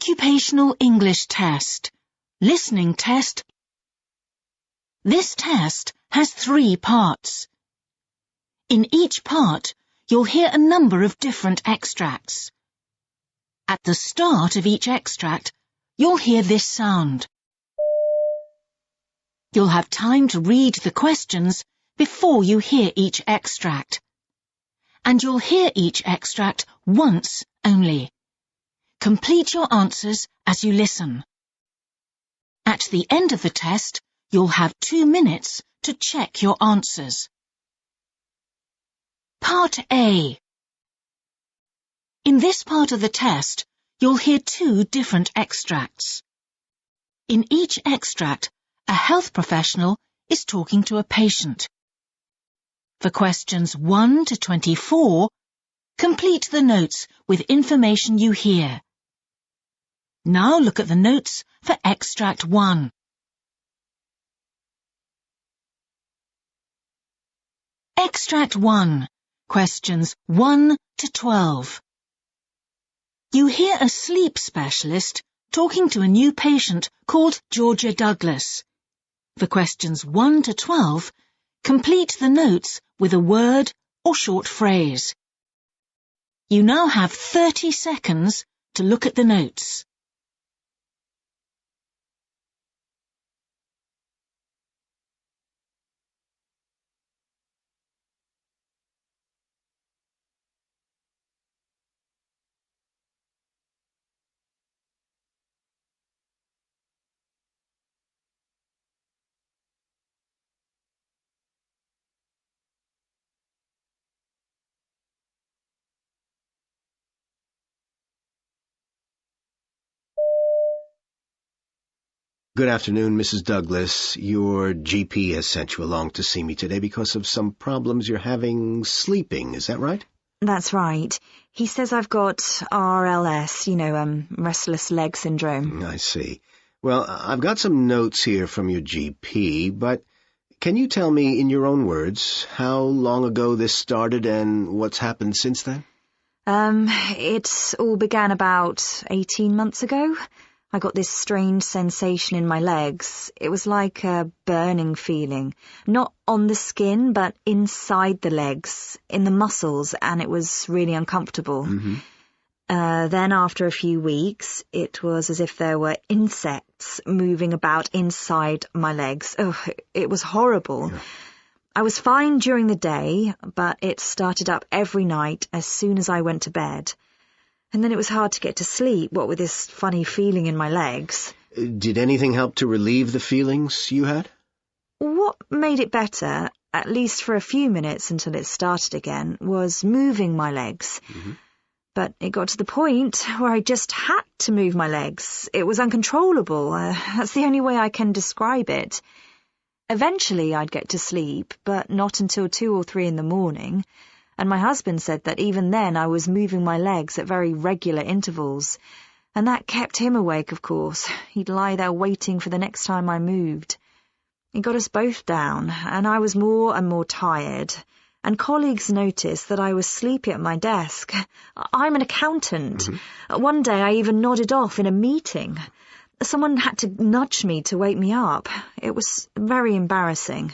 Occupational English Test. Listening test. This test has 3 parts. In each part, you'll hear a number of different extracts. At the start of each extract, you'll hear this sound. You'll have time to read the questions before you hear each extract. And you'll hear each extract once only. Complete your answers as you listen. At the end of the test, you'll have 2 minutes to check your answers. Part A. In this part of the test, you'll hear 2 different extracts. In each extract, a health professional is talking to a patient. For questions 1 to 24, complete the notes with information you hear. Now look at the notes for Extract 1. Extract 1, questions 1 to 12. You hear a sleep specialist talking to a new patient called Georgia Douglas. For questions 1 to 12, complete the notes with a word or short phrase. You now have 30 seconds to look at the notes. Good afternoon, Mrs. Douglas. Your GP has sent you along to see me today because of some problems you're having sleeping. Is that right? That's right. He says I've got RLS, restless leg syndrome. I see. Well, I've got some notes here from your GP, but can you tell me in your own words how long ago this started and what's happened since then? It all began about 18 months ago. I got this strange sensation in my legs. It was like a burning feeling, not on the skin, but inside the legs, in the muscles, and it was really uncomfortable. Mm-hmm. Then after a few weeks, it was as if there were insects moving about inside my legs. Oh, it was horrible. Yeah. I was fine during the day, but it started up every night as soon as I went to bed. And then it was hard to get to sleep, what with this funny feeling in my legs. Did anything help to relieve the feelings you had? What made it better, at least for a few minutes until it started again, was moving my legs. Mm-hmm. But it got to the point where I just had to move my legs. It was uncontrollable. That's the only way I can describe it. Eventually I'd get to sleep, but not until 2 or 3 in the morning. And my husband said that even then I was moving my legs at very regular intervals. And that kept him awake, of course. He'd lie there waiting for the next time I moved. It got us both down, and I was more and more tired. And colleagues noticed that I was sleepy at my desk. I'm an accountant. Mm-hmm. One day I even nodded off in a meeting. Someone had to nudge me to wake me up. It was very embarrassing.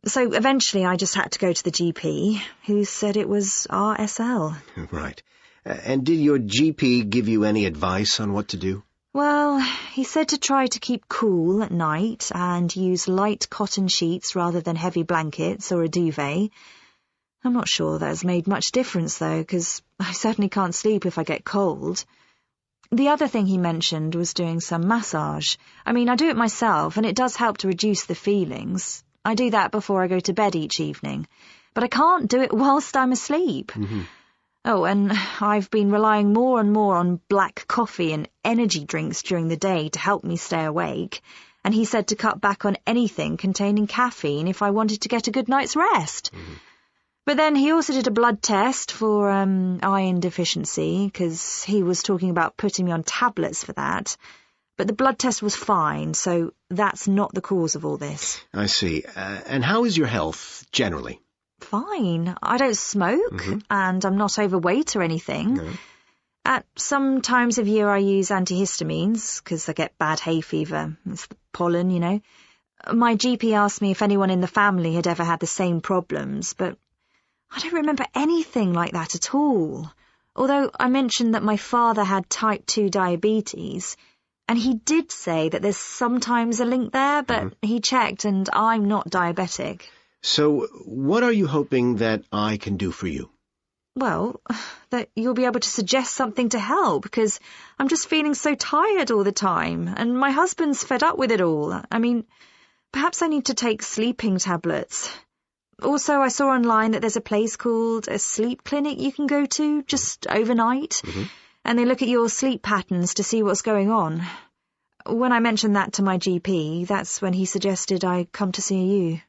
So eventually I just had to go to the GP, who said it was RSL. Right. And did your GP give you any advice on what to do? Well, he said to try to keep cool at night and use light cotton sheets rather than heavy blankets or a duvet. I'm not sure that has made much difference, though, because I certainly can't sleep if I get cold. The other thing he mentioned was doing some massage. I do it myself, and it does help to reduce the feelings. I do that before I go to bed each evening. But I can't do it whilst I'm asleep. Mm-hmm. Oh, and I've been relying more and more on black coffee and energy drinks during the day to help me stay awake. And he said to cut back on anything containing caffeine if I wanted to get a good night's rest. Mm-hmm. But then he also did a blood test for iron deficiency, because he was talking about putting me on tablets for that. But the blood test was fine, so that's not the cause of all this. I see. And how is your health, generally? Fine. I don't smoke, and I'm not overweight or anything. No. At some times of year I use antihistamines, because I get bad hay fever. It's the pollen, you know. My GP asked me if anyone in the family had ever had the same problems, but I don't remember anything like that at all. Although I mentioned that my father had type 2 diabetes, and he did say that there's sometimes a link there, but he checked and I'm not diabetic. So what are you hoping that I can do for you? Well, that you'll be able to suggest something to help, because I'm just feeling so tired all the time, and my husband's fed up with it all. I mean, perhaps I need to take sleeping tablets. Also, I saw online that there's a place called a sleep clinic you can go to just overnight, and they look at your sleep patterns to see what's going on. When I mentioned that to my GP, that's when he suggested I come to see you.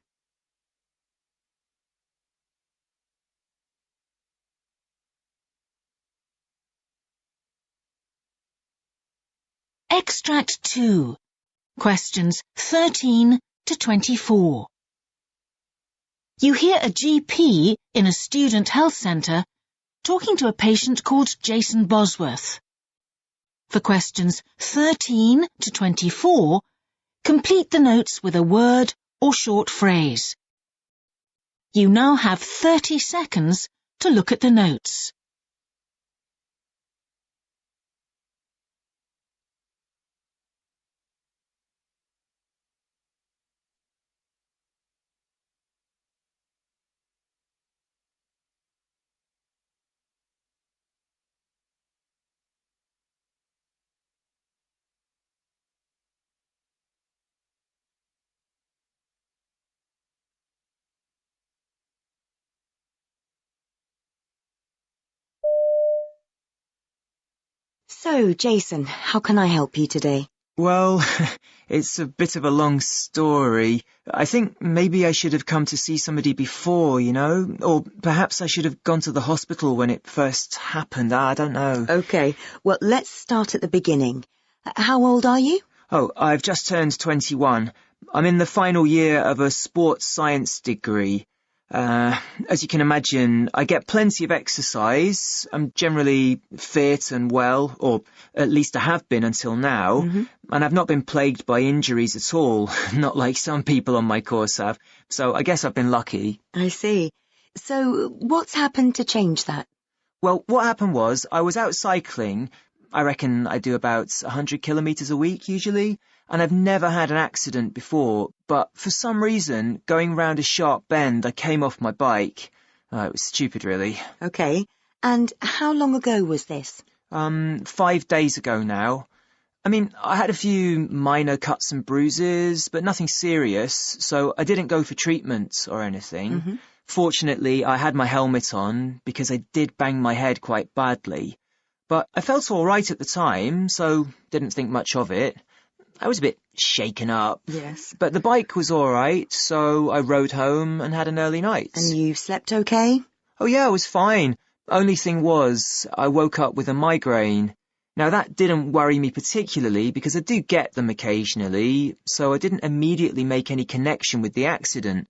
Extract 2. Questions 13 to 24. You hear a GP in a student health centre talking to a patient called Jason Bosworth. For questions 13 to 24, complete the notes with a word or short phrase. You now have 30 seconds to look at the notes. So, Jason, how can I help you today? Well, it's a bit of a long story. I think maybe I should have come to see somebody before, you know? Or perhaps I should have gone to the hospital when it first happened. I don't know. Okay, well, let's start at the beginning. How old are you? Oh, I've just turned 21. I'm in the final year of a sports science degree. As you can imagine, I get plenty of exercise. I'm generally fit and well, or at least I have been until now, and I've not been plagued by injuries at all, not like some people on my course have, so I guess I've been lucky. I see. So, what's happened to change that? Well, what happened was, I was out cycling. I reckon I do about 100 kilometres a week usually, and I've never had an accident before, but for some reason, going round a sharp bend, I came off my bike. It was stupid, really. Okay, and how long ago was this? 5 days ago now. I mean, I had a few minor cuts and bruises, but nothing serious, so I didn't go for treatment or anything. Fortunately, I had my helmet on, because I did bang my head quite badly. But I felt all right at the time, so didn't think much of it. I was a bit shaken up. Yes. But the bike was all right, so I rode home and had an early night. And you slept okay? Oh yeah, I was fine. Only thing was, I woke up with a migraine. Now that didn't worry me particularly because I do get them occasionally, so I didn't immediately make any connection with the accident.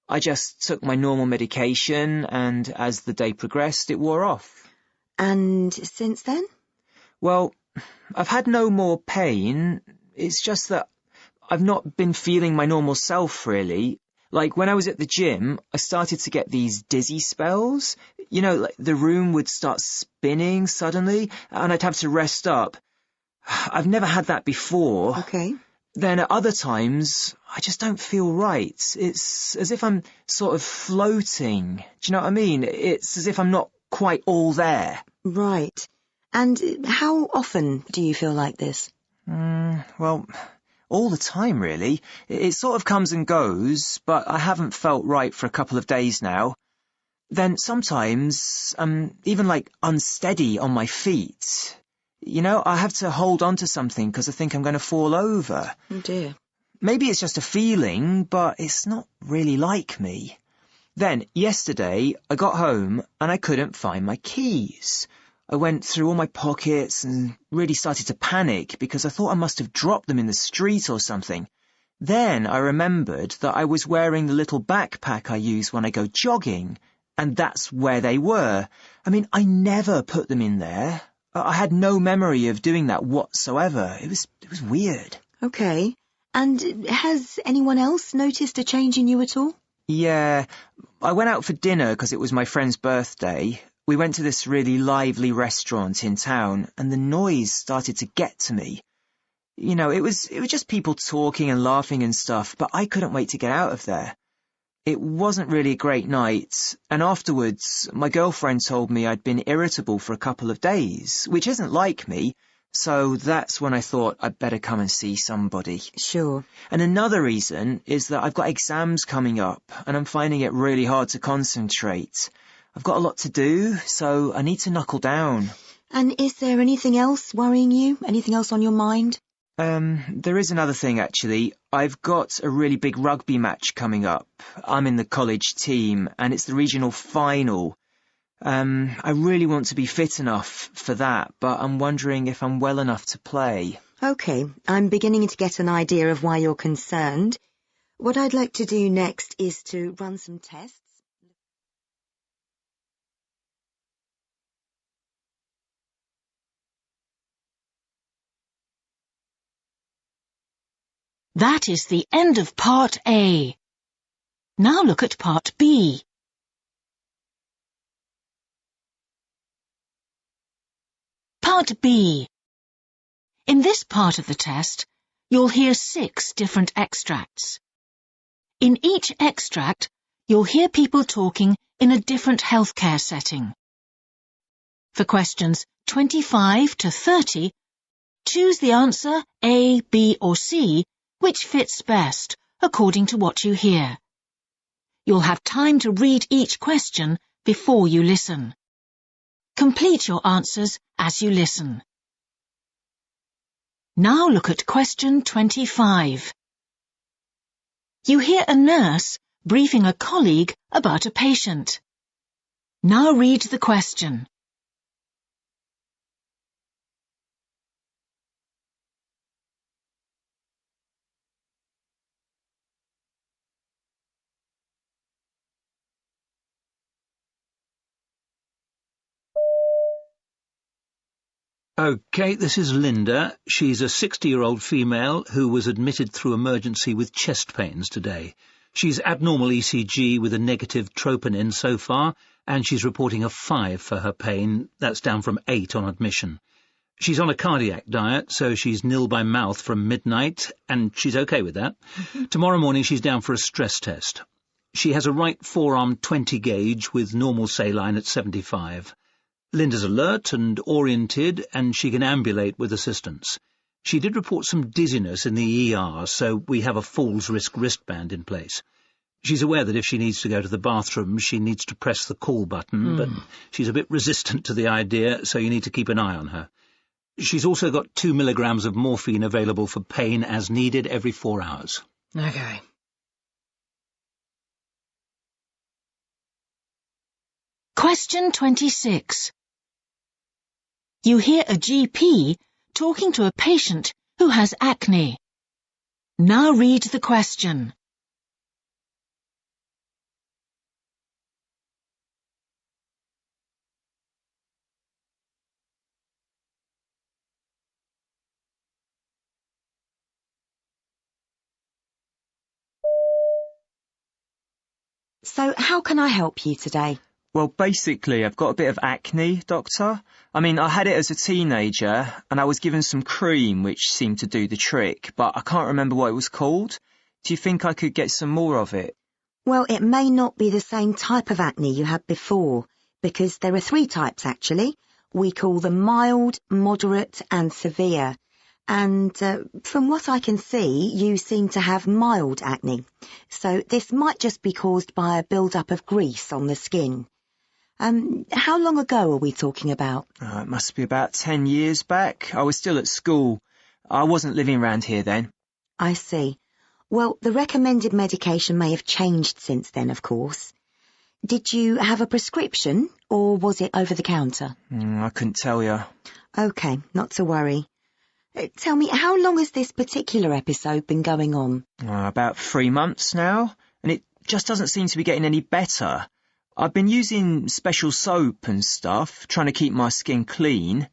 I just took my normal medication, and as the day progressed, it wore off. And since then? Well, I've had no more pain. It's just that I've not been feeling my normal self, really. Like, when I was at the gym, I started to get these dizzy spells. You know, like the room would start spinning suddenly, and I'd have to rest up. I've never had that before. Okay. Then at other times, I just don't feel right. It's as if I'm sort of floating. Do you know what I mean? It's as if I'm not quite all there. Right. And how often do you feel like this? Well, all the time, really. It sort of comes and goes, but I haven't felt right for a couple of days now. Then sometimes I'm even, like, unsteady on my feet. You know, I have to hold on to something because I think I'm going to fall over. Oh, dear. Maybe it's just a feeling, but it's not really like me. Then, yesterday, I got home and I couldn't find my keys. I went through all my pockets and really started to panic because I thought I must have dropped them in the street or something. Then I remembered that I was wearing the little backpack I use when I go jogging, and that's where they were. I mean, I never put them in there. I had no memory of doing that whatsoever. It was weird. OK. And has anyone else noticed a change in you at all? Yeah, I went out for dinner because it was my friend's birthday. We went to this really lively restaurant in town, and the noise started to get to me. You know, it was just people talking and laughing and stuff, but I couldn't wait to get out of there. It wasn't really a great night, and afterwards, my girlfriend told me I'd been irritable for a couple of days, which isn't like me, so that's when I thought I'd better come and see somebody. Sure. And another reason is that I've got exams coming up, and I'm finding it really hard to concentrate. I've got a lot to do, so I need to knuckle down. And is there anything else worrying you? Anything else on your mind? There is another thing, actually. I've got a really big rugby match coming up. I'm in the college team, and it's the regional final. I really want to be fit enough for that, but I'm wondering if I'm well enough to play. OK, I'm beginning to get an idea of why you're concerned. What I'd like to do next is to run some tests. That is the end of Part A. Now look at Part B. Part B. In this part of the test, you'll hear 6 different extracts. In each extract, you'll hear people talking in a different healthcare setting. For questions 25 to 30, choose the answer A, B or C, which fits best, according to what you hear. You'll have time to read each question before you listen. Complete your answers as you listen. Now look at question 25. You hear a nurse briefing a colleague about a patient. Now read the question. OK, this is Linda. She's a 60-year-old female who was admitted through emergency with chest pains today. She's abnormal ECG with a negative troponin so far, and she's reporting a 5 for her pain. That's down from 8 on admission. She's on a cardiac diet, so she's nil by mouth from midnight, and she's OK with that. Tomorrow morning she's down for a stress test. She has a right forearm 20 gauge with normal saline at 75. Linda's alert and oriented, and she can ambulate with assistance. She did report some dizziness in the ER, so we have a falls risk wristband in place. She's aware that if she needs to go to the bathroom, she needs to press the call button, but she's a bit resistant to the idea, so you need to keep an eye on her. She's also got 2 milligrams of morphine available for pain as needed every 4 hours. OK. Question 26. You hear a GP talking to a patient who has acne. Now read the question. So how can I help you today? Well, basically, I've got a bit of acne, Doctor. I mean, I had it as a teenager, and I was given some cream which seemed to do the trick, but I can't remember what it was called. Do you think I could get some more of it? Well, it may not be the same type of acne you had before, because there are 3 types actually. We call them mild, moderate and severe. And from what I can see, you seem to have mild acne. So this might just be caused by a build-up of grease on the skin. How long ago are we talking about? It must be about 10 years back. I was still at school. I wasn't living around here then. I see. Well, the recommended medication may have changed since then, of course. Did you have a prescription, or was it over the counter? I couldn't tell you. OK, not to worry. Tell me, how long has this particular episode been going on? About 3 months now, and it just doesn't seem to be getting any better. I've been using special soap and stuff, trying to keep my skin clean.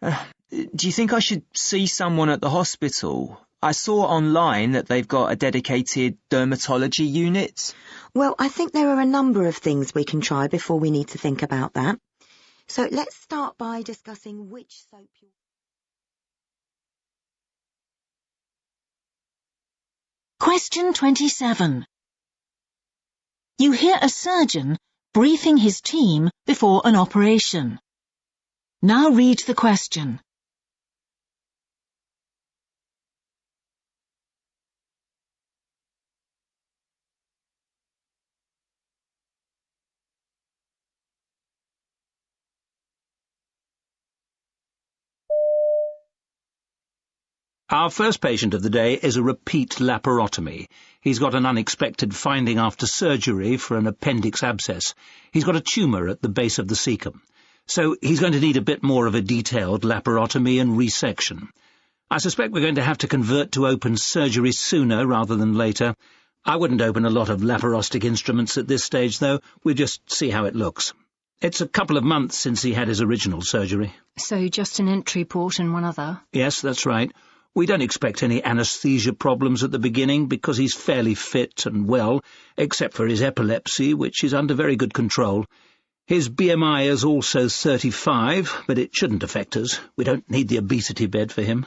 Do you think I should see someone at the hospital? I saw online that they've got a dedicated dermatology unit. Well, I think there are a number of things we can try before we need to think about that. So let's start by discussing which soap you... Question 27. You hear a surgeon briefing his team before an operation. Now read the question. Our first patient of the day is a repeat laparotomy. He's got an unexpected finding after surgery for an appendix abscess. He's got a tumour at the base of the cecum. So he's going to need a bit more of a detailed laparotomy and resection. I suspect we're going to have to convert to open surgery sooner rather than later. I wouldn't open a lot of laparostic instruments at this stage, though. We'll just see how it looks. It's a couple of months since he had his original surgery. So just an entry port and one other? Yes, that's right. We don't expect any anaesthesia problems at the beginning because he's fairly fit and well, except for his epilepsy, which is under very good control. His BMI is also 35, but it shouldn't affect us. We don't need the obesity bed for him.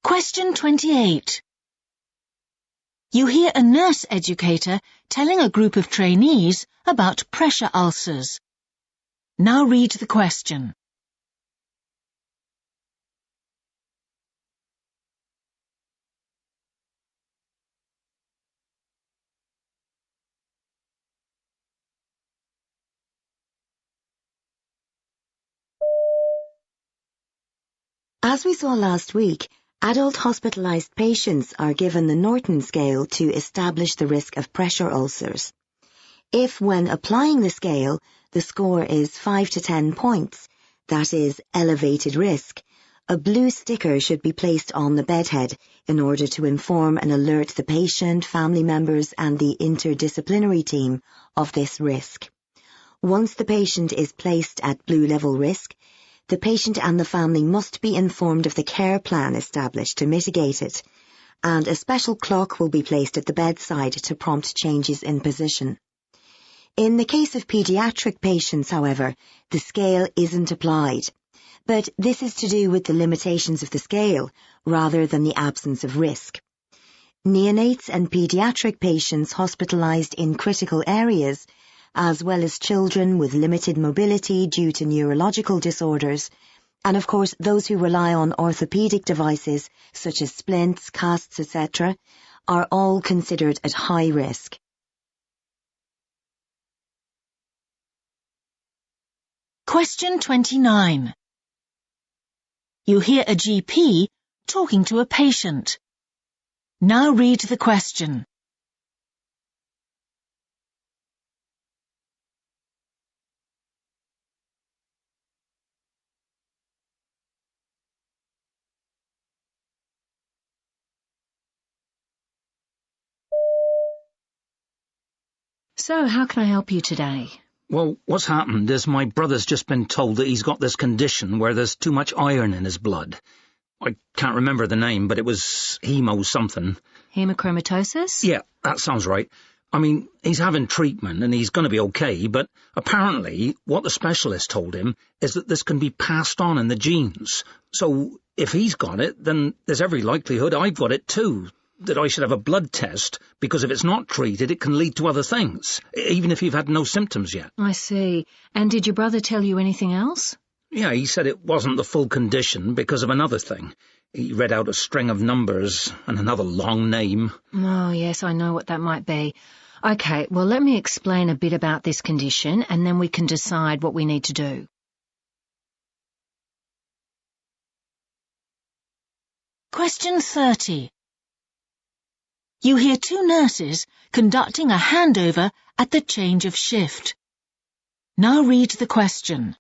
Question 28. You hear a nurse educator telling a group of trainees about pressure ulcers. Now read the question. As we saw last week, adult hospitalized patients are given the Norton scale to establish the risk of pressure ulcers. If, when applying the scale, the score is 5 to 10 points, that is, elevated risk, a blue sticker should be placed on the bedhead in order to inform and alert the patient, family members, and the interdisciplinary team of this risk. Once the patient is placed at blue level risk, the patient and the family must be informed of the care plan established to mitigate it, and a special clock will be placed at the bedside to prompt changes in position. In the case of pediatric patients, however, the scale isn't applied, but this is to do with the limitations of the scale rather than the absence of risk. Neonates and pediatric patients hospitalized in critical areas, as well as children with limited mobility due to neurological disorders, and of course those who rely on orthopedic devices such as splints, casts, etc., are all considered at high risk. Question 29. You hear a GP talking to a patient. Now read the question. So, how can I help you today? Well, what's happened is my brother's just been told that he's got this condition where there's too much iron in his blood. I can't remember the name, but it was hemo something. Hemochromatosis? Yeah, that sounds right. I mean, he's having treatment and he's going to be okay, but apparently what the specialist told him is that this can be passed on in the genes. So if he's got it, then there's every likelihood I've got it too, that I should have a blood test, because if it's not treated, it can lead to other things, even if you've had no symptoms yet. I see. And did your brother tell you anything else? Yeah, he said it wasn't the full condition because of another thing. He read out a string of numbers and another long name. Oh, yes, I know what that might be. Okay, well, let me explain a bit about this condition, and then we can decide what we need to do. Question 30. You hear two nurses conducting a handover at the change of shift. Now read the question.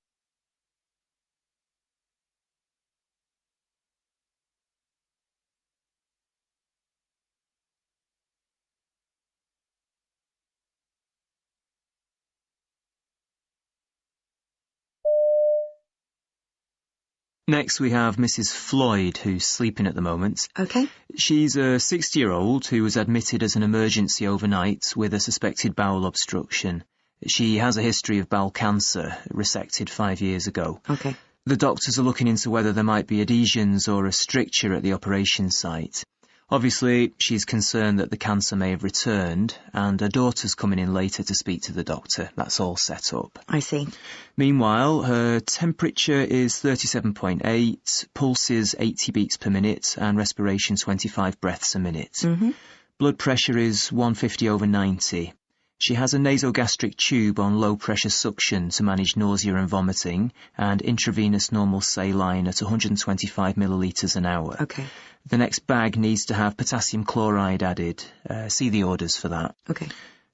Next we have Mrs. Floyd, who's sleeping at the moment. OK. She's a 60-year-old who was admitted as an emergency overnight with a suspected bowel obstruction. She has a history of bowel cancer, resected 5 years ago. OK. The doctors are looking into whether there might be adhesions or a stricture at the operation site. Obviously, she's concerned that the cancer may have returned, and her daughter's coming in later to speak to the doctor. That's all set up. I see. Meanwhile, her temperature is 37.8, pulse is 80 beats per minute, and respiration 25 breaths a minute. Mm-hmm. Blood pressure is 150/90. She has a nasogastric tube on low-pressure suction to manage nausea and vomiting, and intravenous normal saline at 125 millilitres an hour. OK. The next bag needs to have potassium chloride added. See the orders for that. OK.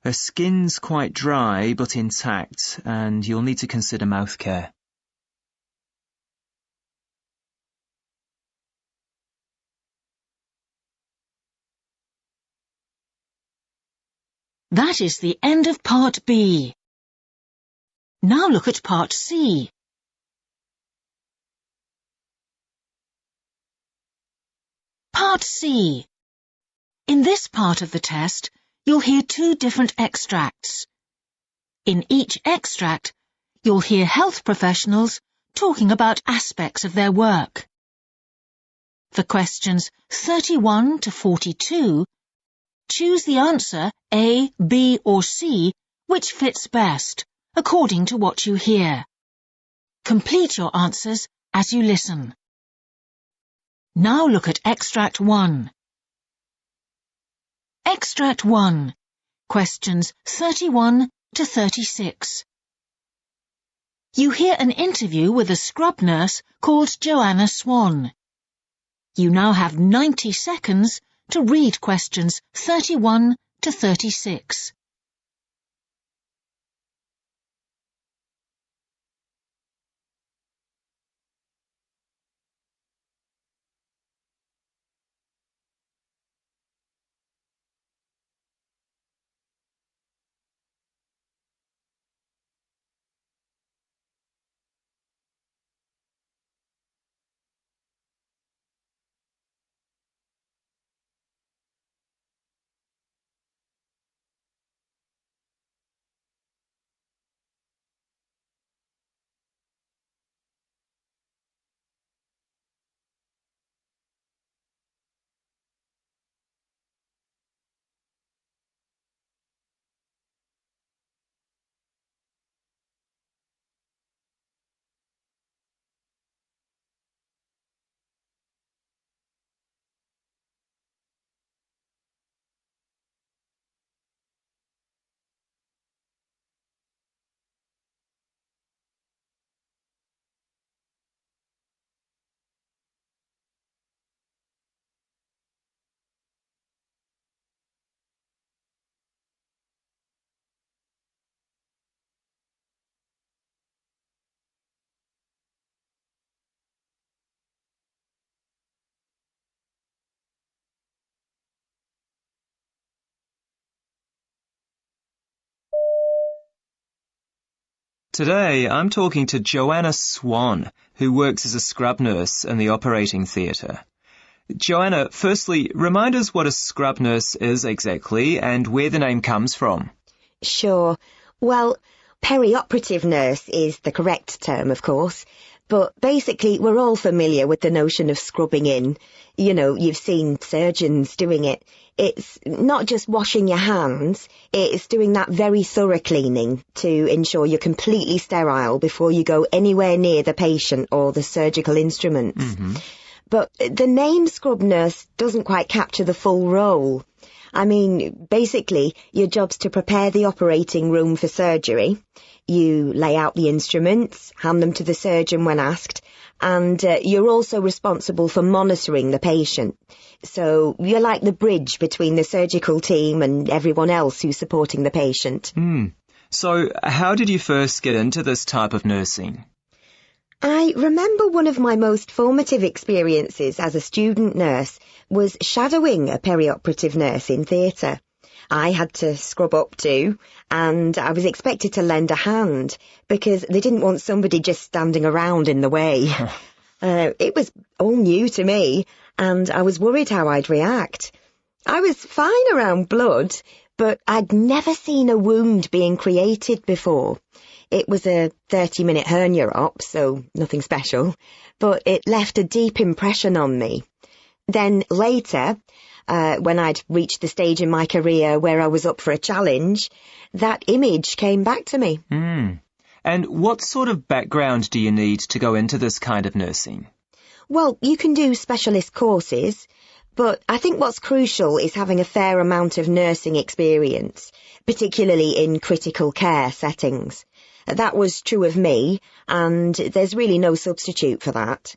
Her skin's quite dry but intact, and you'll need to consider mouth care. That is the end of Part B. Now look at Part C. Part C. In this part of the test, you'll hear two different extracts. In each extract, you'll hear health professionals talking about aspects of their work. For questions 31 to 42, choose the answer A, B or C which fits best, according to what you hear. Complete your answers as you listen. Now look at Extract 1. Extract 1. Questions 31 to 36. You hear an interview with a scrub nurse called Joanna Swan. You now have 90 seconds to read questions 31 to 36. Today, I'm talking to Joanna Swan, who works as a scrub nurse in the operating theatre. Joanna, firstly, remind us what a scrub nurse is exactly and where the name comes from. Sure. Well, perioperative nurse is the correct term, of course, but basically we're all familiar with the notion of scrubbing in. You know, you've seen surgeons doing it. It's not just washing your hands, it's doing that very thorough cleaning to ensure you're completely sterile before you go anywhere near the patient or the surgical instruments. Mm-hmm. But the name scrub nurse doesn't quite capture the full role. I mean, basically, your job's to prepare the operating room for surgery. You lay out the instruments, hand them to the surgeon when asked, and you're also responsible for monitoring the patient. So you're like the bridge between the surgical team and everyone else who's supporting the patient. So how did you first get into this type of nursing? I remember one of my most formative experiences as a student nurse was shadowing a perioperative nurse in theatre. I had to scrub up too, and I was expected to lend a hand because they didn't want somebody just standing around in the way. It was all new to me, and I was worried how I'd react. I was fine around blood, but I'd never seen a wound being created before. It was a 30-minute hernia op, so nothing special, but it left a deep impression on me. Then later, when I'd reached the stage in my career where I was up for a challenge, that image came back to me. And what sort of background do you need to go into this kind of nursing? Well, you can do specialist courses, but I think what's crucial is having a fair amount of nursing experience, particularly in critical care settings. That was true of me, and there's really no substitute for that.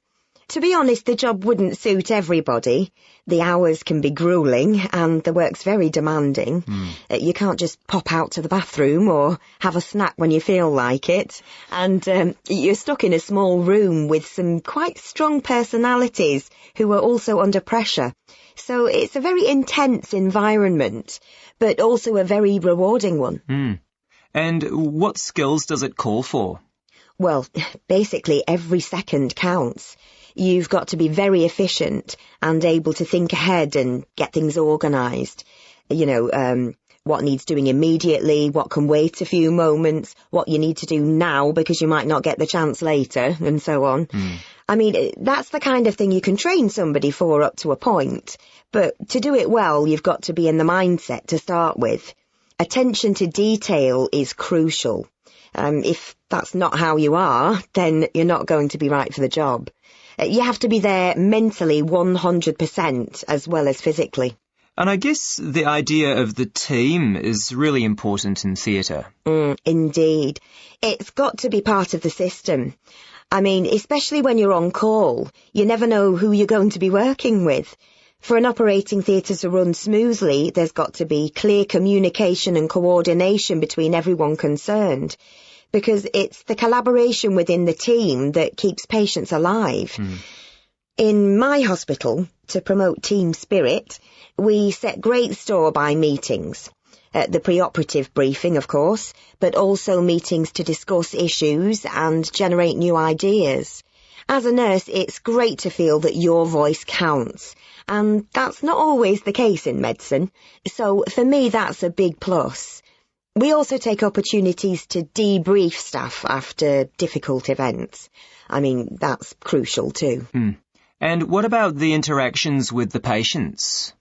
To be honest, the job wouldn't suit everybody. The hours can be gruelling, and the work's very demanding. You can't just pop out to the bathroom or have a snack when you feel like it. And you're stuck in a small room with some quite strong personalities who are also under pressure. So it's a very intense environment, but also a very rewarding one. And what skills does it call for? Well, basically every second counts. You've got to be very efficient and able to think ahead and get things organised. What needs doing immediately, what can wait a few moments, what you need to do now because you might not get the chance later, and so on. I mean, that's the kind of thing you can train somebody for up to a point. But to do it well, you've got to be in the mindset to start with. Attention to detail is crucial. If that's not how you are, then you're not going to be right for the job. You have to be there mentally 100% as well as physically. And I guess the idea of the team is really important in theatre. Indeed. It's got to be part of the system. I mean, especially when you're on call, you never know who you're going to be working with. For an operating theatre to run smoothly, there's got to be clear communication and coordination between everyone concerned, because it's the collaboration within the team that keeps patients alive. In my hospital, to promote team spirit, we set great store by meetings. The pre-operative briefing, of course, but also meetings to discuss issues and generate new ideas. As a nurse, it's great to feel that your voice counts, and that's not always the case in medicine, so for me that's a big plus. We also take opportunities to debrief staff after difficult events. I mean, that's crucial too. And what about the interactions with the patients?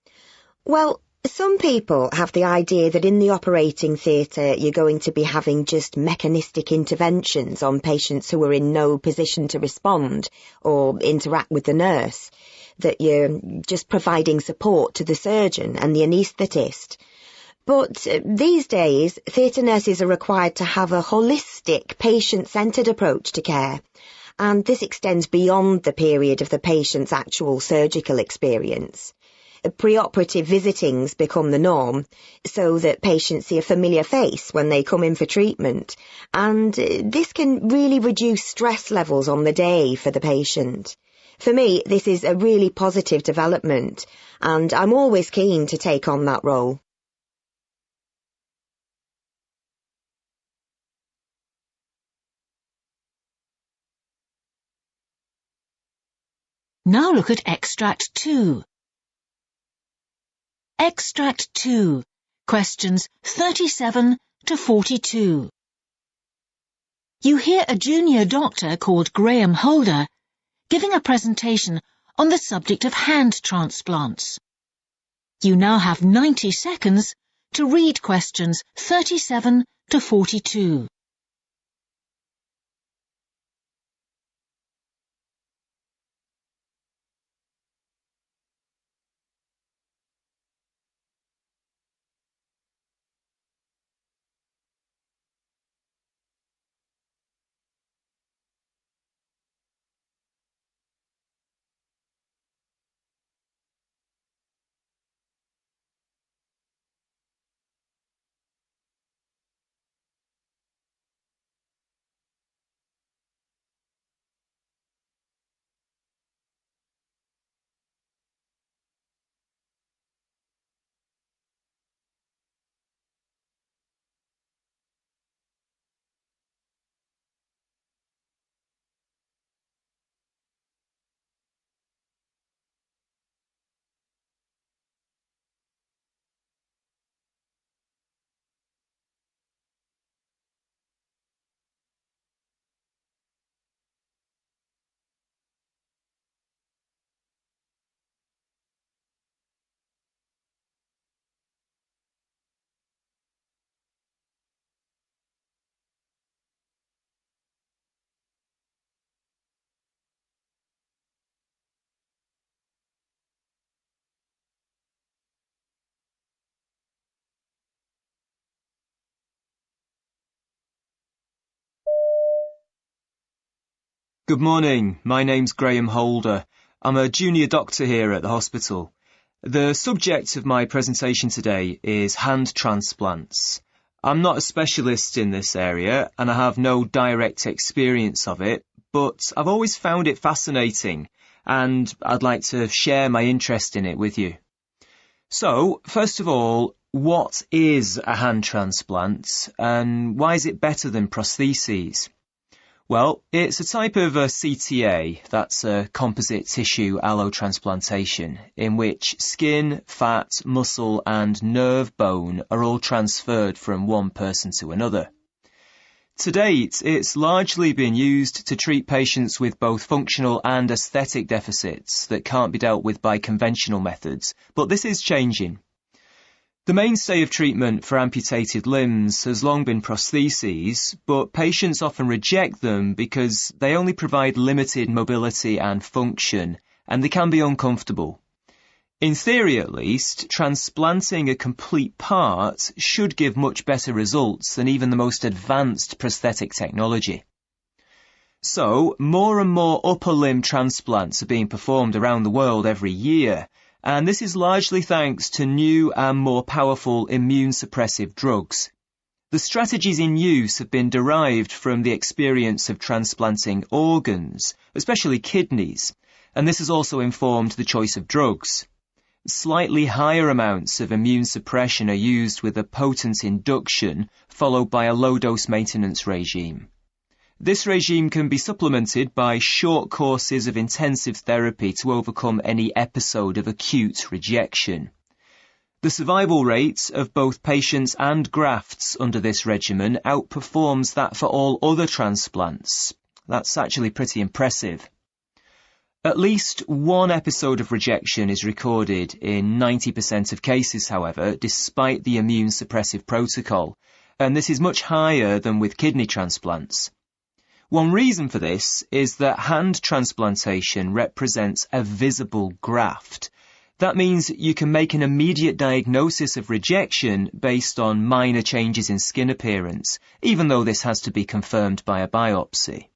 Well, some people have the idea that in the operating theatre you're going to be having just mechanistic interventions on patients who are in no position to respond or interact with the nurse, that you're just providing support to the surgeon and the anaesthetist. But these days, theatre nurses are required to have a holistic, patient-centred approach to care, and this extends beyond the period of the patient's actual surgical experience. Pre-operative visitings become the norm, so that patients see a familiar face when they come in for treatment, and this can really reduce stress levels on the day for the patient. For me, this is a really positive development, and I'm always keen to take on that role. Now look at Extract 2. Extract 2, questions 37 to 42. You hear a junior doctor called Graham Holder giving a presentation on the subject of hand transplants. You now have 90 seconds to read questions 37 to 42. Good morning. My name's Graham Holder. I'm a junior doctor here at the hospital. The subject of my presentation today is hand transplants. I'm not a specialist in this area and I have no direct experience of it, but I've always found it fascinating and I'd like to share my interest in it with you. So, first of all, what is a hand transplant and why is it better than prostheses? Well, it's a type of a CTA, that's a composite tissue allotransplantation, in which skin, fat, muscle and nerve bone are all transferred from one person to another. To date, it's largely been used to treat patients with both functional and aesthetic deficits that can't be dealt with by conventional methods, but this is changing. The mainstay of treatment for amputated limbs has long been prostheses, but patients often reject them because they only provide limited mobility and function, and they can be uncomfortable. In theory at least, transplanting a complete part should give much better results than even the most advanced prosthetic technology. So, more and more upper limb transplants are being performed around the world every year, and this is largely thanks to new and more powerful immune suppressive drugs. The strategies in use have been derived from the experience of transplanting organs, especially kidneys, and this has also informed the choice of drugs. Slightly higher amounts of immune suppression are used with a potent induction, followed by a low-dose maintenance regime. This regime can be supplemented by short courses of intensive therapy to overcome any episode of acute rejection. The survival rate of both patients and grafts under this regimen outperforms that for all other transplants. That's actually pretty impressive. At least one episode of rejection is recorded in 90% of cases, however, despite the immune suppressive protocol, and this is much higher than with kidney transplants. One reason for this is that hand transplantation represents a visible graft. That means you can make an immediate diagnosis of rejection based on minor changes in skin appearance, even though this has to be confirmed by a biopsy.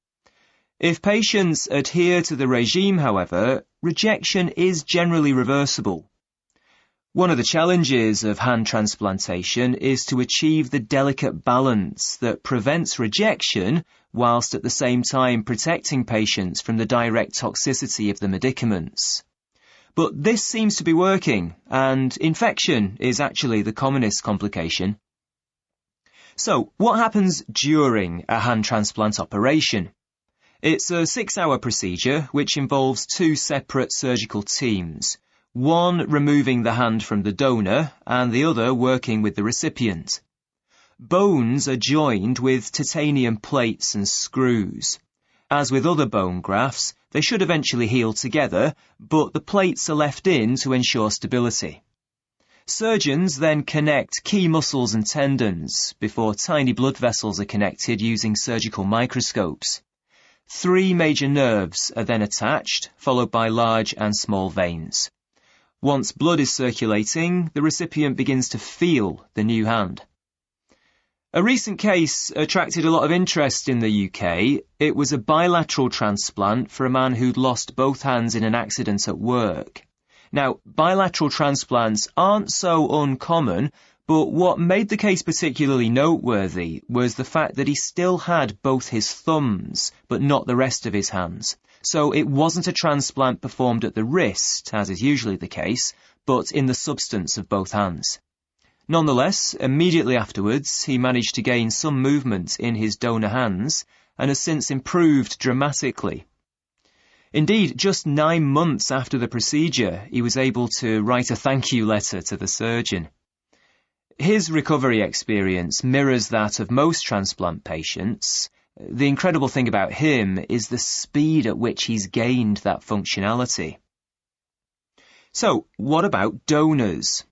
If patients adhere to the regime, however, rejection is generally reversible. One of the challenges of hand transplantation is to achieve the delicate balance that prevents rejection whilst at the same time protecting patients from the direct toxicity of the medicaments. But this seems to be working, and infection is actually the commonest complication. So, what happens during a hand transplant operation? It's a 6-hour procedure which involves 2 separate surgical teams. One removing the hand from the donor and the other working with the recipient. Bones are joined with titanium plates and screws. As with other bone grafts, they should eventually heal together, but the plates are left in to ensure stability. Surgeons then connect key muscles and tendons before tiny blood vessels are connected using surgical microscopes. 3 major nerves are then attached, followed by large and small veins. Once blood is circulating, the recipient begins to feel the new hand. A recent case attracted a lot of interest in the UK. It was a bilateral transplant for a man who'd lost both hands in an accident at work. Now, bilateral transplants aren't so uncommon, but what made the case particularly noteworthy was the fact that he still had both his thumbs, but not the rest of his hands. So it wasn't a transplant performed at the wrist, as is usually the case, but in the substance of both hands. Nonetheless, immediately afterwards, he managed to gain some movement in his donor hands and has since improved dramatically. Indeed, just 9 months after the procedure, he was able to write a thank you letter to the surgeon. His recovery experience mirrors that of most transplant patients. The incredible thing about him is the speed at which he's gained that functionality. So, what about donors?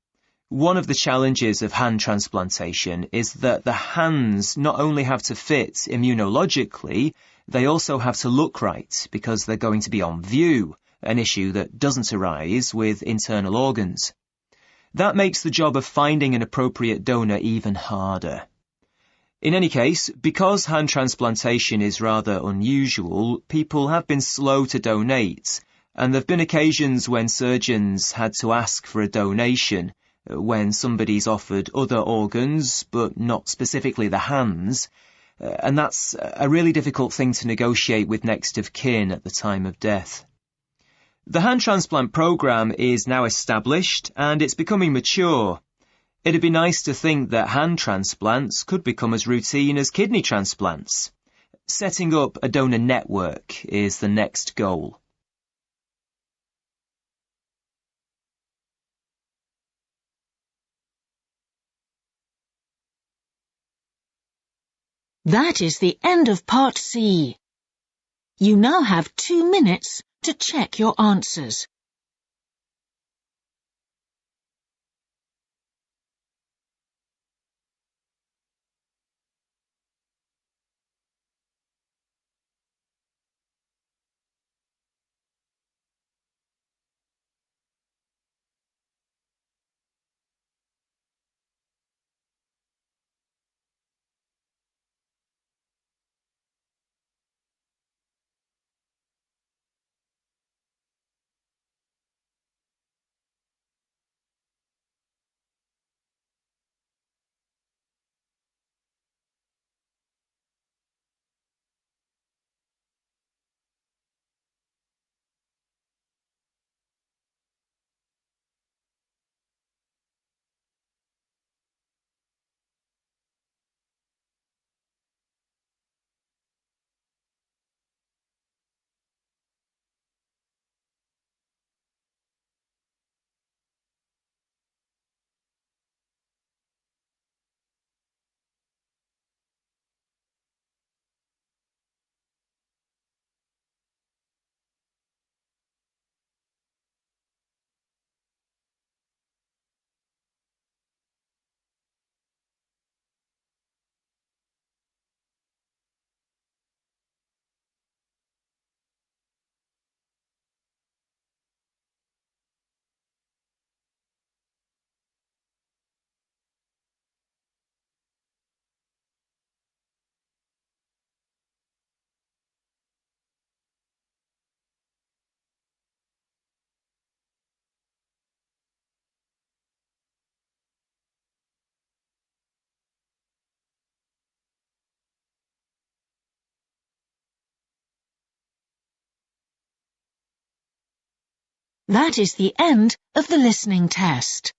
One of the challenges of hand transplantation is that the hands not only have to fit immunologically, they also have to look right because they're going to be on view, an issue that doesn't arise with internal organs. That makes the job of finding an appropriate donor even harder. In any case, because hand transplantation is rather unusual, people have been slow to donate, and there have been occasions when surgeons had to ask for a donation when somebody's offered other organs, but not specifically the hands, and that's a really difficult thing to negotiate with next of kin at the time of death. The hand transplant programme is now established and it's becoming mature. It'd be nice to think that hand transplants could become as routine as kidney transplants. Setting up a donor network is the next goal. That is the end of Part C. You now have 2 minutes to check your answers. That is the end of the listening test.